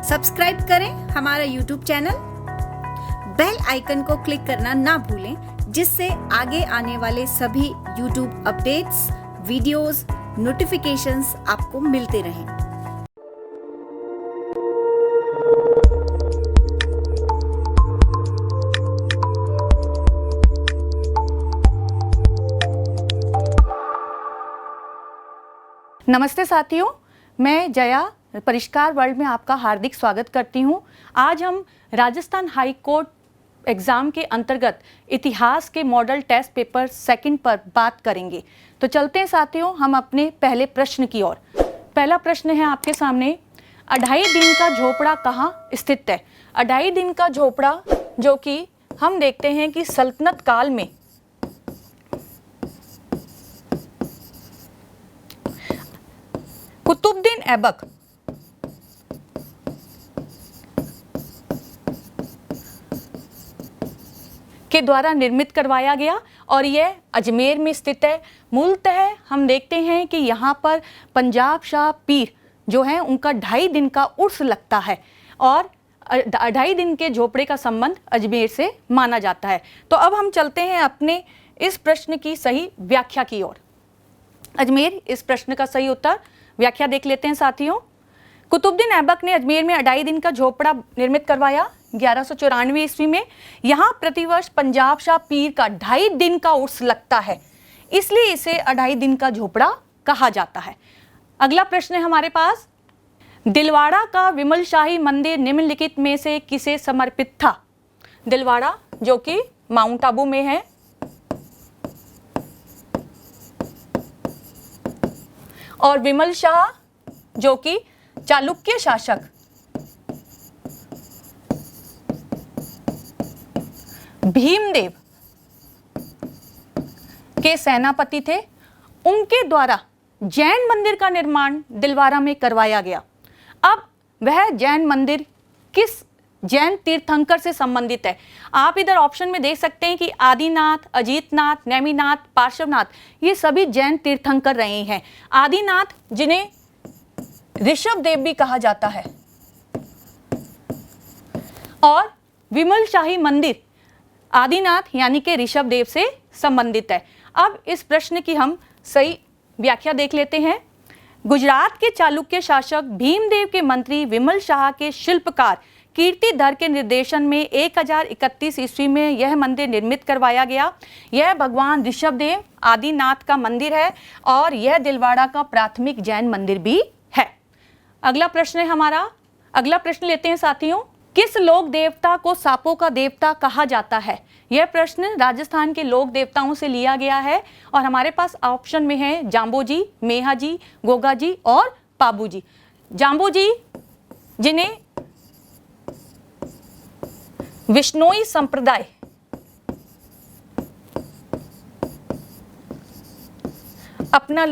Subscribe करें हमारा YouTube channel, bell icon को क्लिक करना ना भूलें, जिससे आगे आने वाले सभी यूट्यूब अपडेट्स, वीडियोस, नोटिफिकेशंस आपको मिलते रहें। नमस्ते साथियों, मैं जया परिष्कार वर्ल्ड में आपका हार्दिक स्वागत करती हूं। आज हम राजस्थान हाई कोर्ट एग्ज़ाम के अंतर्गत इतिहास के मॉडल टेस्ट पेपर सेकंड पर बात करेंगे। तो चलते हैं साथियों हम अपने पहले प्रश्न की ओर। पहला प्रश्न है आपके सामने, अढ़ाई दिन का झोपड़ा कहाँ स्थित है? अढ़ाई दिन का झोपड़ा जो कि हम देखते हैं कि सल्तनत काल में कुतुबुद्दीन ऐबक के द्वारा निर्मित करवाया गया और यह अजमेर में स्थित है। मूलतः हम देखते हैं कि यहाँ पर पंजाब शाह पीर जो है उनका 2.5 दिन का उर्स लगता है और 2.5 दिन के झोपड़े का संबंध अजमेर से माना जाता है। तो अब हम चलते हैं अपने इस प्रश्न की सही व्याख्या की ओर। अजमेर, इस प्रश्न का सही उत्तर व्याख्या देख लेते हैं साथियों। कुतुबुद्दीन ऐबक ने अजमेर में 2.5 दिन का झोपड़ा निर्मित करवाया 1194 ईस्वी में। यहाँ प्रतिवर्ष पंजाब शाह पीर का 2.5 दिन का उर्स लगता है, इसलिए इसे 2.5 दिन का झोपड़ा कहा जाता है। अगला प्रश्न है हमारे पास, दिलवाड़ा का विमल शाही मंदिर निम्नलिखित में से किसे समर्पित था? दिलवाड़ा जो कि माउंट आबू में है, और विमल शाह जो कि चालुक्य शासक भीमदेव के सेनापति थे, उनके द्वारा जैन मंदिर का निर्माण दिलवाड़ा में करवाया गया। अब वह जैन मंदिर किस जैन तीर्थंकर से संबंधित है? आप इधर ऑप्शन में देख सकते हैं कि आदिनाथ, अजीतनाथ, नेमिनाथ, पार्श्वनाथ, ये सभी जैन तीर्थंकर रहे हैं। आदिनाथ जिन्हें ऋषभ देव भी कहा जाता है, और विमल शाही मंदिर आदिनाथ यानी कि ऋषभ देव से संबंधित है। अब इस प्रश्न की हम सही व्याख्या देख लेते हैं। गुजरात के चालुक्य शासक भीमदेव के मंत्री विमल शाह के शिल्पकार कीर्तिधर के निर्देशन में 1031 ईस्वी में यह मंदिर निर्मित करवाया गया। यह भगवान ऋषभ देव आदिनाथ का मंदिर है और यह दिलवाड़ा का प्राथमिक जैन मंदिर भी है। अगला प्रश्न है हमारा, अगला प्रश्न लेते हैं साथियों, किस लोक देवता को सांपों का देवता कहा जाता है? यह प्रश्न राजस्थान के लोक देवताओं से लिया गया है और हमारे पास ऑप्शन में है जाम्बोजी, मेहाजी, गोगाजी और पाबूजी। जाम्बोजी जिन्हें विश्नोई संप्रदाय अपना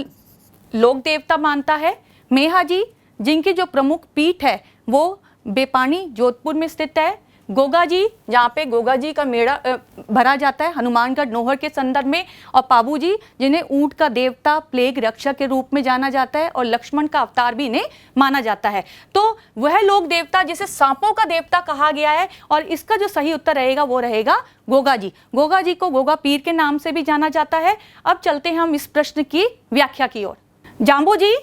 लोक देवता मानता है। मेहाजी जिनकी जो प्रमुख पीठ है वो बेपानी जोधपुर में स्थित है। गोगाजी जहाँ पे गोगाजी का मेला भरा जाता है हनुमानगढ़ नौहर के संदर्भ में, और पाबूजी जिन्हें ऊंट का देवता, प्लेग रक्षक के रूप में जाना जाता है और लक्ष्मण का अवतार भी इन्हें माना जाता है। तो वह लोक देवता जिसे सांपों का देवता कहा गया है, और इसका जो सही उत्तर रहेगा वो रहेगा गोगाजी। गोगाजी को गोगा पीर के नाम से भी जाना जाता है। अब चलते हैं हम इस प्रश्न की व्याख्या की ओर। जाम्बोजी,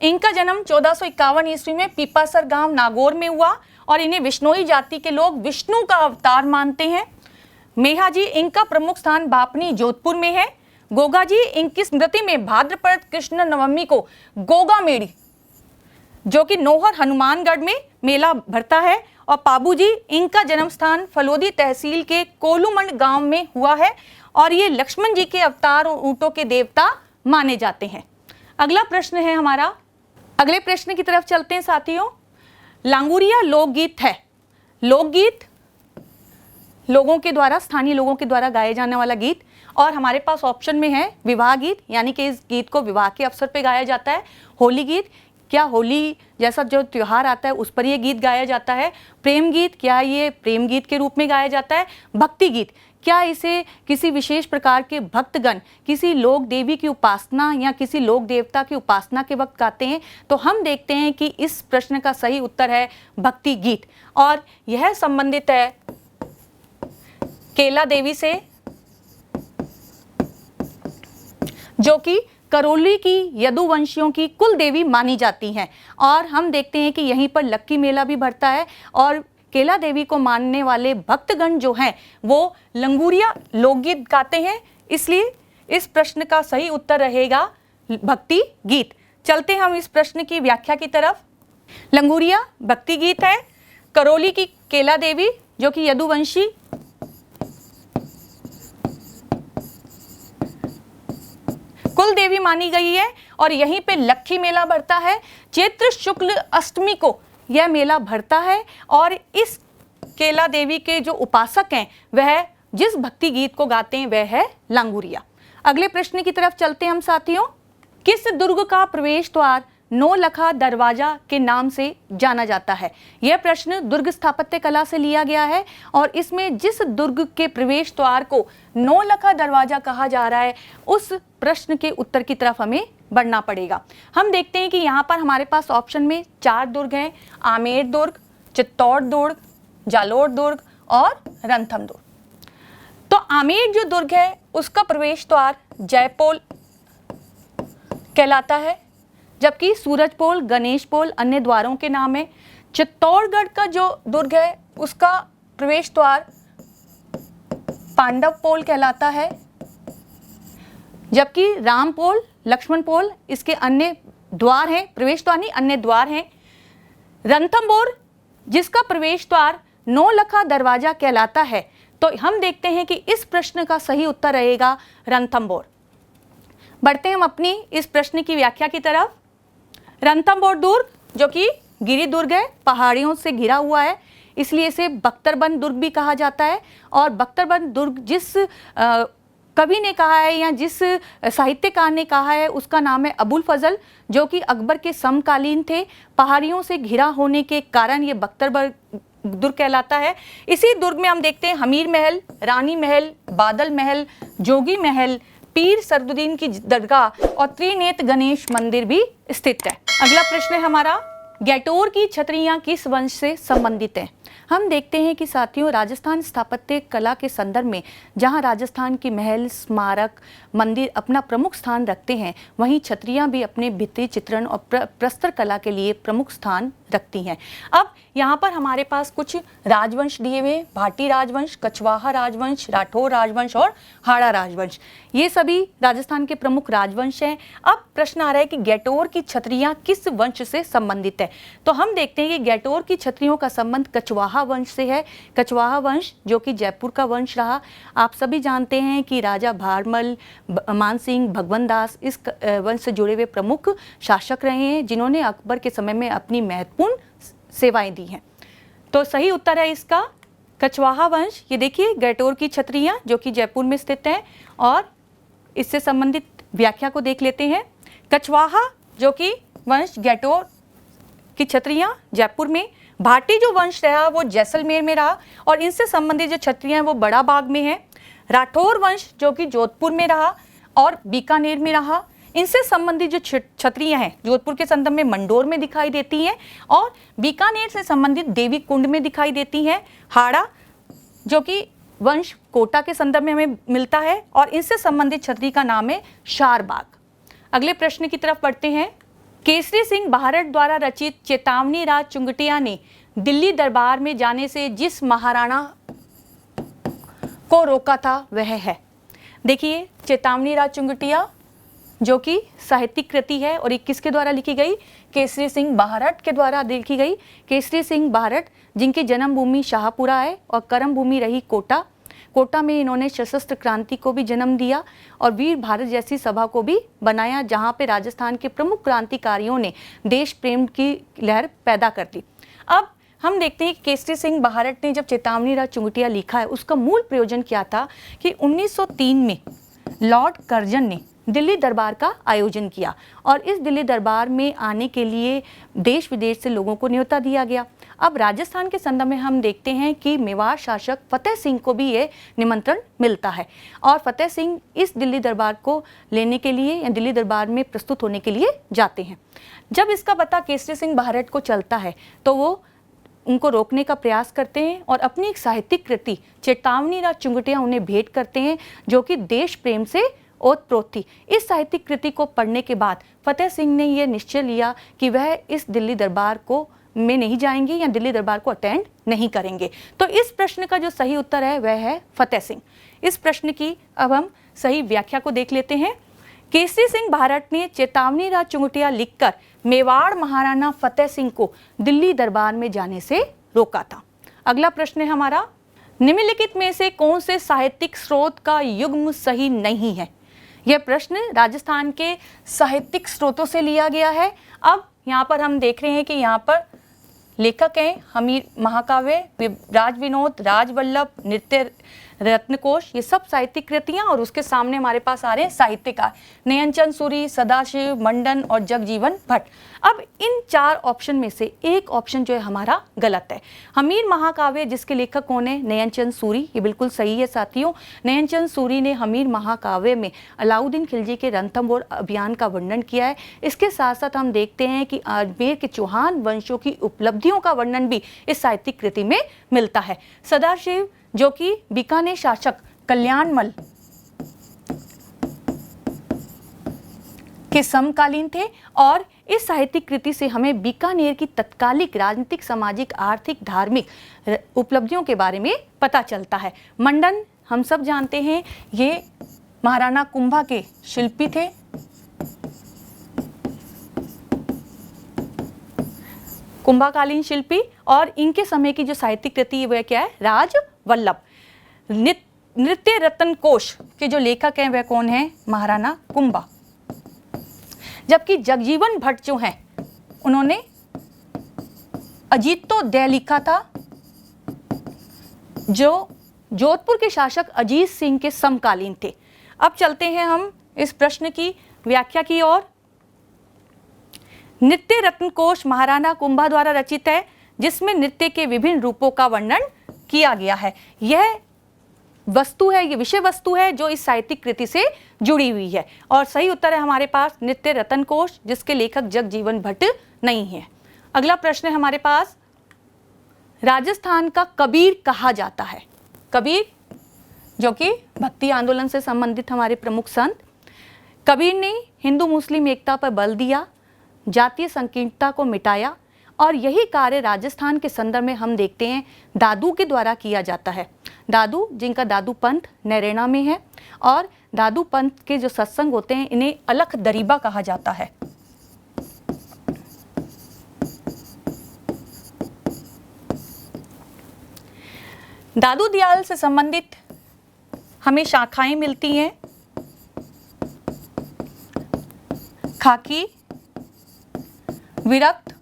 इनका जन्म 1451 ईस्वी में पीपासर गांव नागौर में हुआ और इन्हें विश्नोई जाति के लोग विष्णु का अवतार मानते हैं। मेहाजी, इनका प्रमुख स्थान बापनी जोधपुर में है। गोगाजी, इनकी स्मृति में भाद्रपद कृष्ण नवमी को गोगा मेड़ी जो कि नौहर हनुमानगढ़ में मेला भरता है, और पाबूजी, इनका जन्म स्थान फलोदी तहसील के कोलूमंड गांव में हुआ है और ये लक्ष्मण जी के अवतार और ऊंटों के देवता माने जाते हैं। अगला प्रश्न है हमारा, अगले प्रश्न की तरफ चलते हैं साथियों। लांगुरिया लोकगीत है। लोकगीत लोगों के द्वारा, स्थानीय लोगों के द्वारा गाए जाने वाला गीत, और हमारे पास ऑप्शन में है विवाह गीत, यानी कि इस गीत को विवाह के अवसर पर गाया जाता है। होली गीत, क्या होली जैसा जो त्योहार आता है उस पर यह गीत गाया जाता है। प्रेम गीत, क्या ये प्रेम गीत के रूप में गाया जाता है। भक्ति गीत, क्या इसे किसी विशेष प्रकार के भक्तगण किसी लोक देवी की उपासना या किसी लोक देवता की उपासना के वक्त गाते हैं? तो हम देखते हैं कि इस प्रश्न का सही उत्तर है भक्ति गीत, और यह संबंधित है केला देवी से, जो कि करौली की यदुवंशियों की कुल देवी मानी जाती हैं। और हम देखते हैं कि यहीं पर लक्की मेला भी भरता है, और केला देवी को मानने वाले भक्तगण जो हैं वो लंगूरिया लोकगीत गाते हैं, इसलिए इस प्रश्न का सही उत्तर रहेगा भक्ति गीत। चलते हम इस प्रश्न की व्याख्या की तरफ। लंगूरिया भक्ति गीत है। करौली की केला देवी जो कि यदुवंशी कुल देवी मानी गई है, और यहीं पे लक्की मेला भरता है। चैत्र शुक्ल अष्टमी को यह मेला भरता है, और इस केला देवी के जो उपासक हैं वह जिस भक्ति गीत को गाते हैं वह है लांगुरिया। अगले प्रश्न की तरफ चलते हैं हम साथियों। किस दुर्ग का प्रवेश द्वार नौलखा दरवाजा के नाम से जाना जाता है? यह प्रश्न दुर्ग स्थापत्य कला से लिया गया है, और इसमें जिस दुर्ग के प्रवेश द्वार को नौलखा दरवाजा कहा जा रहा है उस प्रश्न के उत्तर की तरफ हमें बढ़ना पड़ेगा। हम देखते हैं कि यहाँ पर हमारे पास ऑप्शन में 4 दुर्ग हैं: आमेर दुर्ग, चित्तौड़ दुर्ग, जालोर दुर्ग और रणथंभ दुर्ग। तो आमेर जो दुर्ग है उसका प्रवेश द्वार जयपोल कहलाता है, जबकि सूरजपोल, गणेशपोल अन्य द्वारों के नाम है। चित्तौड़गढ़ का जो दुर्ग है उसका प्रवेश द्वार पांडवपोल कहलाता है, जबकि रामपोल, लक्ष्मणपोल इसके अन्य द्वार हैं, प्रवेश द्वार नहीं अन्य द्वार हैं। रणथंभौर जिसका प्रवेश द्वार नौलखा दरवाजा कहलाता है, तो हम देखते हैं कि इस प्रश्न का सही उत्तर रहेगा रणथंभौर। बढ़ते हम अपनी इस प्रश्न की व्याख्या की तरफ। रणथंभौर दुर्ग जो कि गिरी दुर्ग है, पहाड़ियों से घिरा हुआ है, इसलिए इसे बख्तरबंद दुर्ग भी कहा जाता है। और बख्तरबंद दुर्ग जिस कवि ने कहा है या जिस साहित्यकार ने कहा है उसका नाम है अबुल फजल, जो कि अकबर के समकालीन थे। पहाड़ियों से घिरा होने के कारण ये बख्तरबंद दुर्ग कहलाता है। इसी दुर्ग में हम देखते हैं हमीर महल, रानी महल, बादल महल, जोगी महल, पीर सरदुद्दीन की दरगाह और त्रिनेत्र गणेश मंदिर भी स्थित है। अगला प्रश्न है हमारा, गैटोर की छतरियां किस वंश से संबंधित हैं? हम देखते हैं कि साथियों राजस्थान स्थापत्य कला के संदर्भ में जहां राजस्थान की महल, स्मारक, मंदिर अपना प्रमुख स्थान रखते हैं, वहीं छतरियां भी अपने भित्ति चित्रण और प्रस्तर कला के लिए प्रमुख स्थान रखती हैं। अब यहाँ पर हमारे पास कुछ राजवंश दिए हुए, भाटी राजवंश, कछवाहा राजवंश, राठौर राजवंश और हाड़ा राजवंश, ये सभी राजस्थान के प्रमुख राजवंश हैं। अब प्रश्न आ रहा है कि गैटोर की छतरियां किस वंश से संबंधित है? तो हम देखते हैं कि गैटोर की छतरियों का संबंध कछवाहा वंश से है। कछवाहा वंश जो कि जयपुर का वंश रहा। आप सभी जानते हैं कि राजा भारमल, मानसिंह, भगवंत दास इस वंश से जुड़े हुए प्रमुख शासक रहे हैं, जिन्होंने अकबर के समय में अपनी महत्वपूर्ण सेवाएं दी हैं। तो सही उत्तर है इसका कछवाहा वंश। ये देखिए गैटोर की छतरियां जो कि जयपुर में स्थित है, और इससे संबंधित व्याख्या को देख लेते हैं। कछवाहा जो कि वंश, गैटोर की छतरियां जयपुर में, भाटी जो वंश रहा वो जैसलमेर में रहा, और इनसे संबंधित जो छतरियां हैं वो बड़ा बाग में है। राठौर वंश जो कि जोधपुर में रहा और बीकानेर में रहा। इनसे संबंधित जो छतरियां हैं जोधपुर के संदर्भ में मंडोर में दिखाई देती हैं, और बीकानेर से संबंधित देवी कुंड में दिखाई देती हैं। हाड़ा जो कि वंश कोटा के संदर्भ में हमें मिलता है, और इनसे संबंधित छतरी का नाम है शारबाग। अगले प्रश्न की तरफ बढ़ते हैं। केसरी सिंह भारत द्वारा रचित चेतावनी राज चुंगटिया ने दिल्ली दरबार में जाने से जिस महाराणा को रोका था वह है। देखिए चेतावनी राज चुंगटिया जो कि साहित्यिक कृति है, और ये किसके द्वारा लिखी गई? केसरी सिंह भारत के द्वारा लिखी गई। केसरी सिंह भारत जिनकी जन्मभूमि शाहपुरा है और कर्म भूमि रही कोटा। कोटा में इन्होंने सशस्त्र क्रांति को भी जन्म दिया और वीर भारत जैसी सभा को भी बनाया, जहां पे राजस्थान के प्रमुख क्रांतिकारियों ने देश प्रेम की लहर पैदा कर दी। अब हम देखते हैं कि केसरी सिंह भारत ने जब चेतावनी राज चुंगटिया लिखा है, उसका मूल प्रयोजन क्या था कि 1903 में लॉर्ड कर्जन ने दिल्ली दरबार का आयोजन किया और इस दिल्ली दरबार में आने के लिए देश विदेश से लोगों को न्योता दिया गया। अब राजस्थान के संदर्भ में हम देखते हैं कि मेवाड़ शासक फतेह सिंह को भी ये निमंत्रण मिलता है और फतेह सिंह इस दिल्ली दरबार को लेने के लिए या दिल्ली दरबार में प्रस्तुत होने के लिए जाते हैं। जब इसका पता केसरी सिंह भारत को चलता है तो वो उनको रोकने का प्रयास करते हैं और अपनी एक साहित्यिक कृति चेतावनी राज चुंगटिया उन्हें भेंट करते हैं, जो कि देश प्रेम से ओतप्रोत थी। इस साहित्यिक कृति को पढ़ने के बाद फतेह सिंह ने यह निश्चय लिया कि वह इस दिल्ली दरबार को में नहीं जाएंगे या दिल्ली दरबार को अटेंड नहीं करेंगे। तो इस प्रश्न का जो सही उत्तर है वह है फतेह सिंह। इस प्रश्न की अब हम सही व्याख्या को देख लेते हैं। केसरी सिंह भारत ने चेतावनी राज चुंगटिया लिखकर मेवाड़ महाराणा फतेह सिंह को दिल्ली दरबार में जाने से रोका था। अगला प्रश्न है हमारा, निम्नलिखित में से कौन से साहित्यिक स्रोत का युग्म सही नहीं है? यह प्रश्न राजस्थान के साहित्यिक स्रोतों से लिया गया है। अब यहाँ पर हम देख रहे हैं कि यहाँ पर लेखक हैं हमीर महाकाव्य, राज विनोद, राज वल्लभ, नृत्य रत्नकोश, ये सब साहित्यिक कृतियां और उसके सामने हमारे पास आ रहे हैं साहित्यकार नयनचंद सूरी, सदाशिव, मंडन और जगजीवन भट्ट। अब इन चार ऑप्शन में से एक ऑप्शन जो है हमारा गलत है। हमीर महाकाव्य जिसके लेखक कौन है? नयनचंद सूरी, ये बिल्कुल सही है साथियों। नयनचंद सूरी ने हमीर महाकाव्य में अलाउद्दीन खिलजी के रणथंभौर अभियान का वर्णन किया है। इसके साथ साथ हम देखते हैं कि अजमेर के चौहान वंशों की उपलब्धियों का वर्णन भी इस साहित्यिक कृति में मिलता है। सदाशिव जो कि बीकानेर शासक कल्याणमल के समकालीन थे और इस साहित्यिक कृति से हमें बीकानेर की तत्कालिक राजनीतिक, सामाजिक, आर्थिक, धार्मिक उपलब्धियों के बारे में पता चलता है। मंडन हम सब जानते हैं, ये महाराणा कुंभा के शिल्पी थे। कुंभाकालीन शिल्पी और इनके समय की जो साहित्यिक कृति है वह क्या है? राज वल्लभ। नृत्य रत्न कोश के जो लेखक हैं वह कौन है? महाराणा कुंभा। जबकि जगजीवन भट्ट जो हैं उन्होंने अजीतोदय लिखा था, जो जोधपुर के शासक अजीत सिंह के समकालीन थे। अब चलते हैं हम इस प्रश्न की व्याख्या की ओर। नृत्य रत्न कोश महाराणा कुंभा द्वारा रचित है, जिसमें नृत्य के विभिन्न रूपों का वर्णन किया गया है। यह वस्तु है, ये विषय वस्तु है जो इस साहित्यिक कृति से जुड़ी हुई है और सही उत्तर है हमारे पास नृत्य रत्न कोश, जिसके लेखक जगजीवन भट्ट नहीं है। अगला प्रश्न है हमारे पास, राजस्थान का कबीर कहा जाता है। कबीर जो कि भक्ति आंदोलन से संबंधित हमारे प्रमुख संत। कबीर ने हिंदू मुस्लिम एकता पर बल दिया, जातीय संकीर्णता को मिटाया और यही कार्य राजस्थान के संदर्भ में हम देखते हैं दादू के द्वारा किया जाता है। दादू जिनका दादू पंथ नैरेना में है और दादू पंथ के जो सत्संग होते हैं इन्हें अलख दरीबा कहा जाता है। दादू दयाल से संबंधित हमें शाखाएं मिलती हैं। खाकी, विरक्त,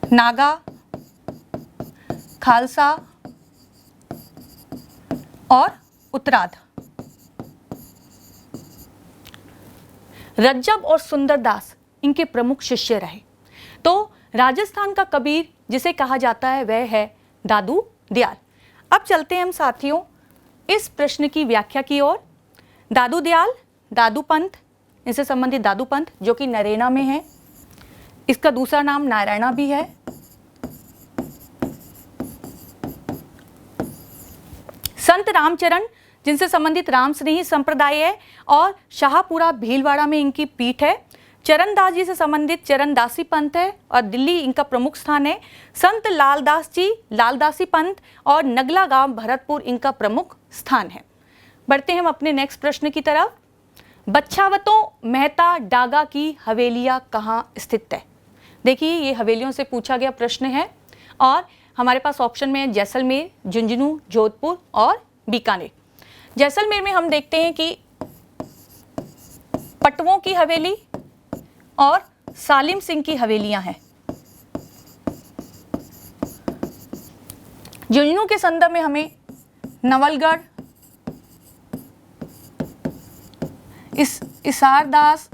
नागा, खालसा और उत्तराध। रज्जब और सुंदरदास इनके प्रमुख शिष्य रहे। तो राजस्थान का कबीर जिसे कहा जाता है वह है दादू दयाल। अब चलते हैं हम साथियों इस प्रश्न की व्याख्या की ओर। दादू दयाल, दादू पंथ, इनसे संबंधित दादू पंथ जो कि नरेना में है, इसका दूसरा नाम नारायणा भी है। संत रामचरण जिनसे संबंधित राम स्नेही संप्रदाय है और शाहपुरा भीलवाड़ा में इनकी पीठ है। चरणदास जी से संबंधित चरणदासी पंथ है और दिल्ली इनका प्रमुख स्थान है। संत लालदास जी लालदासी पंथ और नगला गांव भरतपुर इनका प्रमुख स्थान है। बढ़ते हैं हम अपने नेक्स्ट प्रश्न की तरफ। बच्छावतों मेहता डागा की हवेलियां कहाँ स्थित है? देखिए ये हवेलियों से पूछा गया प्रश्न है और हमारे पास ऑप्शन में जैसलमेर, झुंझुनू, जोधपुर और बीकानेर। जैसलमेर में हम देखते हैं कि पटवों की हवेली और सालिम सिंह की हवेलियां हैं। झुंझुनू के संदर्भ में हमें नवलगढ़, इसार दास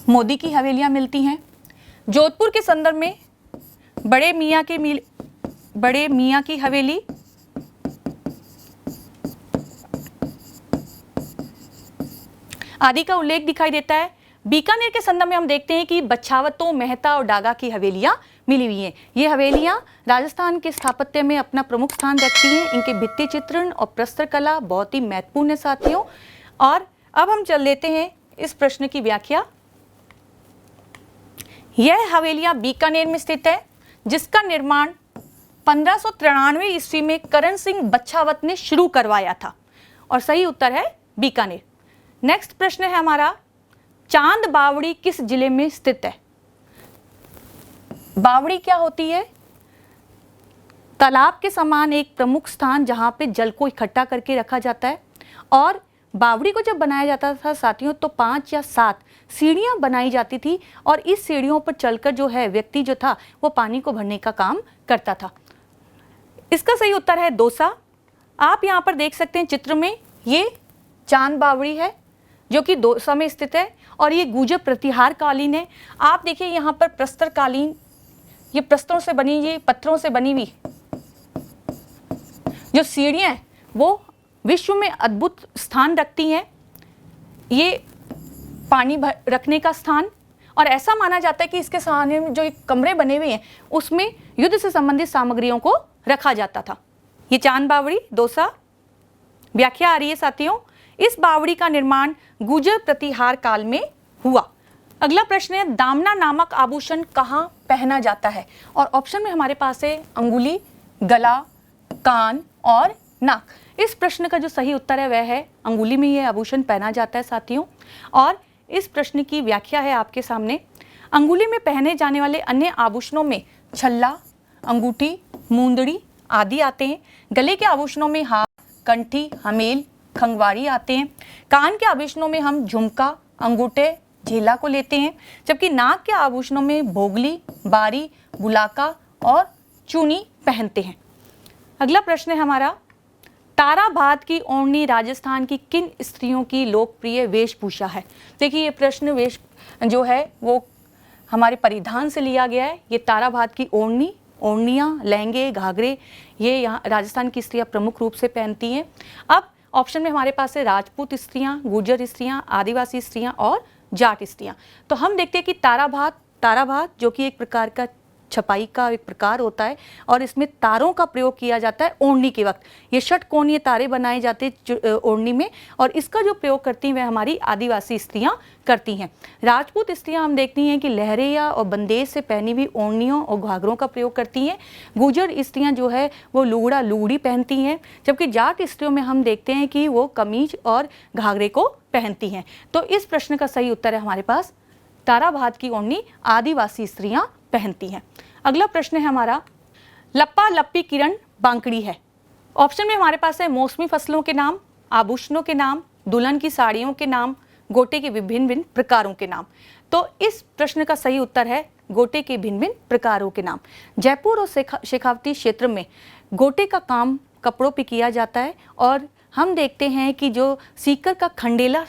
मोदी की हवेलियां मिलती हैं। जोधपुर के संदर्भ में बड़े मियाँ की हवेली, आदि का उल्लेख दिखाई देता है। बीकानेर के संदर्भ में हम देखते हैं कि बछावतों, मेहता और डागा की हवेलियां मिली हुई हैं। ये हवेलियां राजस्थान के स्थापत्य में अपना प्रमुख स्थान रखती हैं। इनके भित्ति चित्रण और प्रस्तर कला बहुत ही महत्वपूर्ण है साथियों। और अब हम चल लेते हैं इस प्रश्न की व्याख्या। यह हवेलियां बीकानेर में स्थित है, जिसका निर्माण 1593 ईस्वी में करण सिंह बछावत ने शुरू करवाया था, और सही उत्तर है बीकानेर। नेक्स्ट प्रश्न है हमारा, चांद बावड़ी किस जिले में स्थित है? बावड़ी क्या होती है? तालाब के समान एक प्रमुख स्थान जहां पे जल को इकट्ठा करके रखा जाता है। और बावड़ी को जब बनाया जाता था साथियों, तो 5 या 7 सीढ़ियां बनाई जाती थी, और इस सीढ़ियों पर चलकर जो है व्यक्ति जो था वो पानी को भरने का काम करता था। इसका सही उत्तर है दौसा। आप यहाँ पर देख सकते हैं चित्र में, ये चांद बावड़ी है जो कि दौसा में स्थित है, और ये गुर्जर प्रतिहार कालीन है। आप देखिए यहाँ पर प्रस्तर कालीन, ये प्रस्तरों से बनी, ये पत्थरों से बनी हुई जो सीढ़ियाँ हैं वो विश्व में अद्भुत स्थान रखती हैं। ये पानी रखने का स्थान, और ऐसा माना जाता है कि इसके सामने में जो एक कमरे बने हुए हैं उसमें युद्ध से संबंधित सामग्रियों को रखा जाता था। ये चांद बावड़ी दौसा। व्याख्या आ रही है साथियों, इस बावड़ी का निर्माण गुर्जर प्रतिहार काल में हुआ। अगला प्रश्न है, दामना नामक आभूषण कहाँ पहना जाता है? और ऑप्शन में हमारे पास है अंगुली, गला, कान और नाक। इस प्रश्न का जो सही उत्तर है वह है अंगुली में यह आभूषण पहना जाता है साथियों। और इस प्रश्न की व्याख्या है आपके सामने। अंगुली में पहने जाने वाले अन्य आभूषणों में छल्ला, अंगूठी, मुंदड़ी आदि आते हैं। गले के आभूषणों में हार, कंठी, हमेल, खंगवाड़ी आते हैं। कान के आभूषणों में हम झुमका, अंगूठे, झेला को लेते हैं। जबकि नाक के आभूषणों में भोगली, बारी, बुलाका और चूनी पहनते हैं। अगला प्रश्न है हमारा, ताराभात की ओढ़नी राजस्थान की किन स्त्रियों की लोकप्रिय वेशभूषा है? देखिए ये प्रश्न वेश जो है वो हमारे परिधान से लिया गया है। ये ताराभात की ओढ़नी, ओढ़नियाँ, लहंगे, घाघरे, ये यहाँ राजस्थान की स्त्रियाँ प्रमुख रूप से पहनती हैं। अब ऑप्शन में हमारे पास है राजपूत स्त्रियाँ, गुर्जर स्त्रियाँ, आदिवासी स्त्रियाँ और जाट स्त्रियाँ। तो हम देखते हैं कि ताराभात जो कि एक प्रकार का छपाई का एक प्रकार होता है, और इसमें तारों का प्रयोग किया जाता है ओढ़नी के वक्त। ये षटकोणीय तारे बनाए जाते हैं ओढ़नी में, और इसका जो प्रयोग करती हैं वह हमारी आदिवासी स्त्रियाँ करती हैं। राजपूत स्त्रियाँ हम देखती हैं कि लहरिया और बंदेज से पहनी हुई ओढ़नियों और घाघरों का प्रयोग करती हैं। गुर्जर स्त्रियाँ जो है वो लुगड़ा लुगड़ी पहनती हैं। जबकि जाट स्त्रियों में हम देखते हैं कि वो कमीज और घाघरे को पहनती हैं। तो इस प्रश्न का सही उत्तर है हमारे पास ताराभात की ओढ़नी आदिवासी स्त्रियाँ पहनती हैं। अगला प्रश्न है हमारा, लप्पा लप्पी किरण बांकड़ी है। ऑप्शन में हमारे पास है मौसमी फसलों के नाम, आभूषणों के नाम, दुल्हन की साड़ियों के नाम, गोटे के विभिन्न भिन्न प्रकारों के नाम। तो इस प्रश्न का सही उत्तर है गोटे के भिन्न भिन्न प्रकारों के नाम। जयपुर और शेखावती क्षेत्र में गोटे का काम कपड़ों पे किया जाता है, और हम देखते हैं कि जो सीकर का खंडेला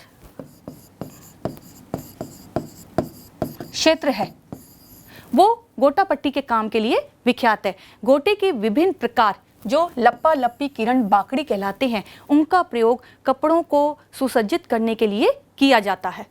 क्षेत्र है वो गोटा पट्टी के काम के लिए विख्यात है। गोटे के विभिन्न प्रकार जो लप्पा लप्पी किरण बांकड़ी कहलाते हैं, उनका प्रयोग कपड़ों को सुसज्जित करने के लिए किया जाता है।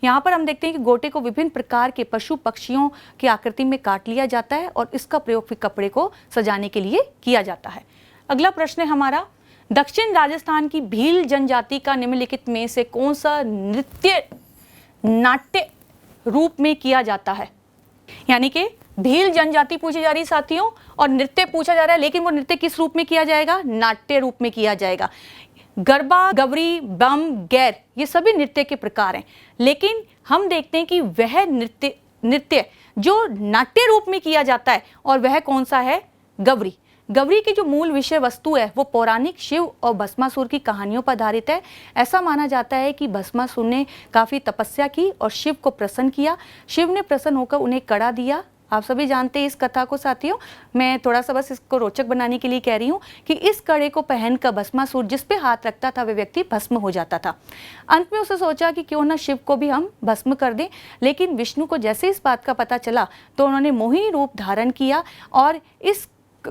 यहाँ पर हम देखते हैं कि गोटे को विभिन्न प्रकार के पशु पक्षियों की आकृति में काट लिया जाता है, और इसका प्रयोग फिर कपड़े को सजाने के लिए किया जाता है। अगला प्रश्न है हमारा, दक्षिण राजस्थान की भील जनजाति का निम्नलिखित में से कौन सा नृत्य नाट्य रूप में किया जाता है? यानी कि भील जनजाति पूछी जा रही साथियों, और नृत्य पूछा जा रहा है, लेकिन वो नृत्य किस रूप में किया जाएगा? नाट्य रूप में किया जाएगा। गरबा, गवरी, बम, गैर, ये सभी नृत्य के प्रकार हैं, लेकिन हम देखते हैं कि वह नृत्य जो नाट्य रूप में किया जाता है, और वह कौन सा है? गवरी। गवरी की जो मूल विषय वस्तु है वो पौराणिक शिव और भस्मासुर की कहानियों पर आधारित है। ऐसा माना जाता है कि भस्मासुर ने काफ़ी तपस्या की और शिव को प्रसन्न किया। शिव ने प्रसन्न होकर उन्हें कड़ा दिया, आप सभी जानते हैं इस कथा को साथियों। मैं थोड़ा सा बस इसको रोचक बनाने के लिए कह रही हूँ कि इस कड़े को पहनकर भस्मासुर जिस पे हाथ रखता था वह व्यक्ति भस्म हो जाता था। अंत में उसने सोचा कि क्यों ना शिव को भी हम भस्म कर दें, लेकिन विष्णु को जैसे इस बात का पता चला तो उन्होंने मोहिनी रूप धारण किया और इस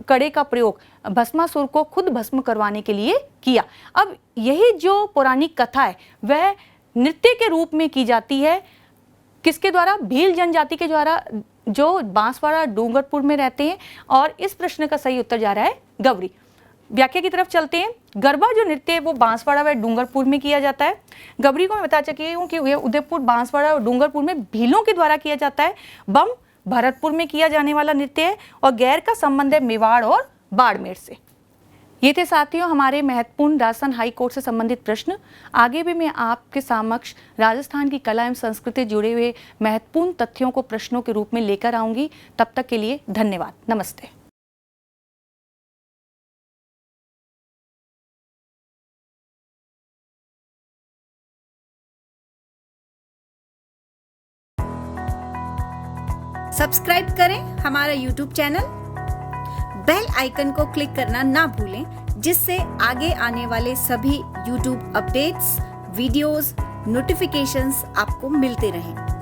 कड़े का प्रयोग भस्मासुर को खुद भस्म करवाने के लिए किया। अब यही जो पौराणिक कथा है वह नृत्य के रूप में की जाती है। किसके द्वारा? भील जनजाति के द्वारा, जो बांसवाड़ा डूंगरपुर में रहते हैं। और इस प्रश्न का सही उत्तर जा रहा है गवरी। व्याख्या की तरफ चलते हैं। गरबा जो नृत्य है वो बांसवाड़ा व डूंगरपुर में किया जाता है। गवरी को मैं बता चुकी हूँ कि उदयपुर, बांसवाड़ा और डूंगरपुर में भीलों के द्वारा किया जाता है। बम भरतपुर में किया जाने वाला नृत्य है और गैर का संबंध है मेवाड़ और बाड़मेर से। ये थे साथियों हमारे महत्वपूर्ण राजस्थान हाई कोर्ट से संबंधित प्रश्न। आगे भी मैं आपके समक्ष राजस्थान की कला एवं संस्कृति जुड़े हुए महत्वपूर्ण तथ्यों को प्रश्नों के रूप में लेकर आऊंगी। तब तक के लिए धन्यवाद। नमस्ते। सब्सक्राइब करें हमारा YouTube चैनल, बेल आइकन को क्लिक करना ना भूलें, जिससे आगे आने वाले सभी YouTube अपडेट्स, वीडियोस, नोटिफिकेशंस आपको मिलते रहें।